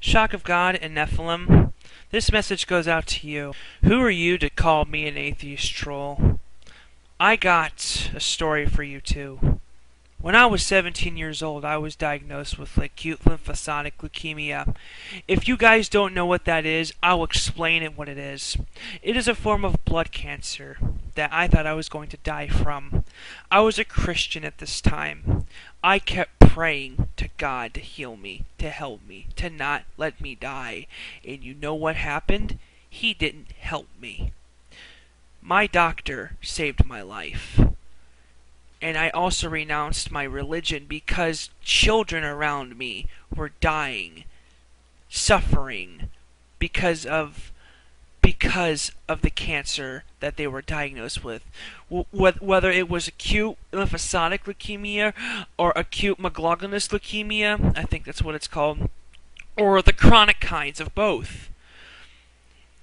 Shock of God and Nephilim, this message goes out to you. Who are you to call me an atheist troll? I got a story for you too. When I was 17 years old, I was diagnosed with acute lymphocytic leukemia. If you guys don't know what that is, I'll explain it what it is. It is a form of blood cancer that I thought I was going to die from. I was a Christian at this time. I kept praying to God to heal me, to help me, to not let me die. And you know what happened? He didn't help me. My doctor saved my life. And I also renounced my religion because children around me were dying, suffering, because of the cancer that they were diagnosed with. Whether it was acute lymphocytic leukemia or acute myeloglobulinous leukemia, I think that's what it's called, or the chronic kinds of both,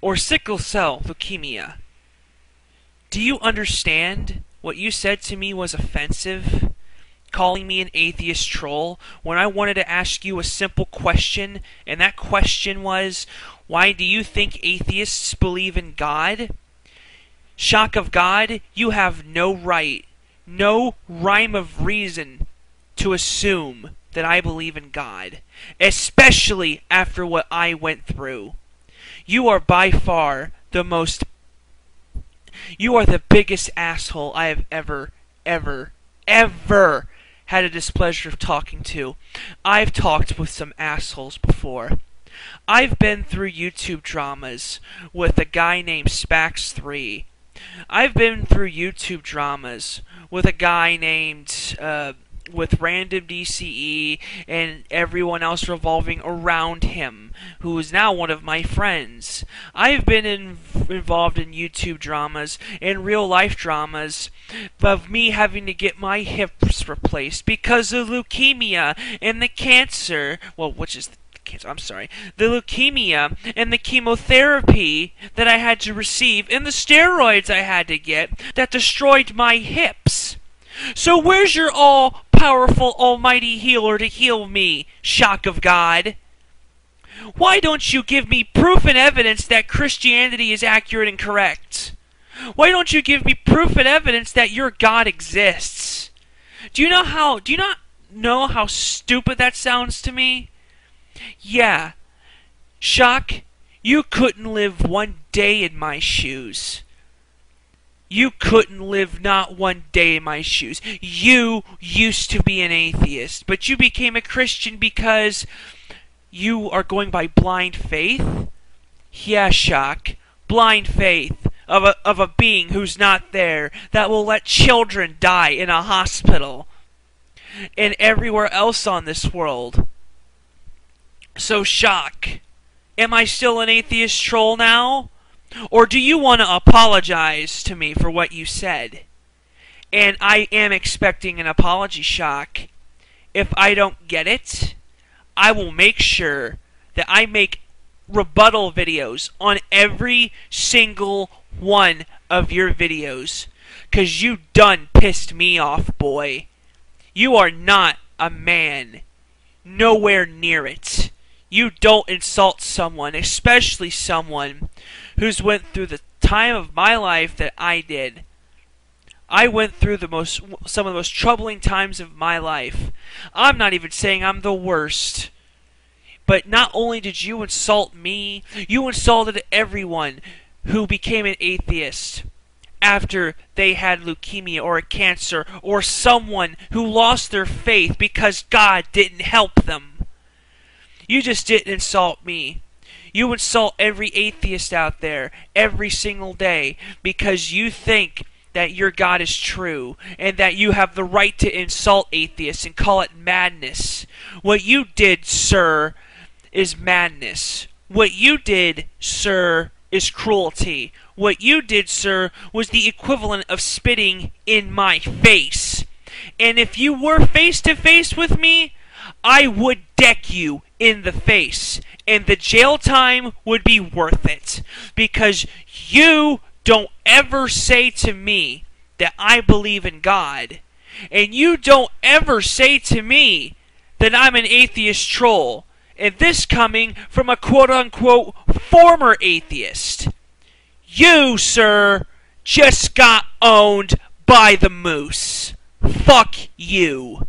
or sickle cell leukemia. Do you understand? What you said to me was offensive, calling me an atheist troll, when I wanted to ask you a simple question, and that question was, why do you think atheists believe in God? Shock of God, you have no right, no rhyme of reason to assume that I believe in God, especially after what I went through. You are by far you are the biggest asshole I have ever had a displeasure of talking to. I've talked with some assholes before. I've been through YouTube dramas with a guy named Spax3. I've been through YouTube dramas with a guy named with Random DCE and everyone else revolving around him, who is now one of my friends. I've been involved in YouTube dramas and real life dramas of me having to get my hips replaced because of leukemia and the cancer, the leukemia and the chemotherapy that I had to receive and the steroids I had to get that destroyed my hips. So where's your all-powerful, almighty healer to heal me, Shock of God? Why don't you give me proof and evidence that Christianity is accurate and correct? Why don't you give me proof and evidence that your God exists? Do you not know how stupid that sounds to me? Yeah, Shock, you couldn't live one day in my shoes. You couldn't live not one day in my shoes. You used to be an atheist, but you became a Christian because you are going by blind faith? Yeah, Shock. Blind faith of a being who's not there, that will let children die in a hospital and everywhere else on this world. So, Shock, am I still an atheist troll now? Or do you want to apologize to me for what you said? And I am expecting an apology, Shock. If I don't get it, I will make sure that I make rebuttal videos on every single one of your videos. 'Cause you done pissed me off, boy. You are not a man. Nowhere near it. You don't insult someone, especially someone who's went through the time of my life that I did. I went through some of the most troubling times of my life. I'm not even saying I'm the worst. But not only did you insult me, you insulted everyone who became an atheist after they had leukemia or a cancer, or someone who lost their faith because God didn't help them. You just didn't insult me. You insult every atheist out there every single day because you think that your God is true and that you have the right to insult atheists and call it madness. What you did, sir, is madness. What you did, sir, is cruelty. What you did, sir, was the equivalent of spitting in my face. And if you were face to face with me, I would deck you in the face, and the jail time would be worth it, because you don't ever say to me that I believe in God, and you don't ever say to me that I'm an atheist troll, And this coming from a quote-unquote former atheist. You, sir, just got owned by the moose. Fuck you.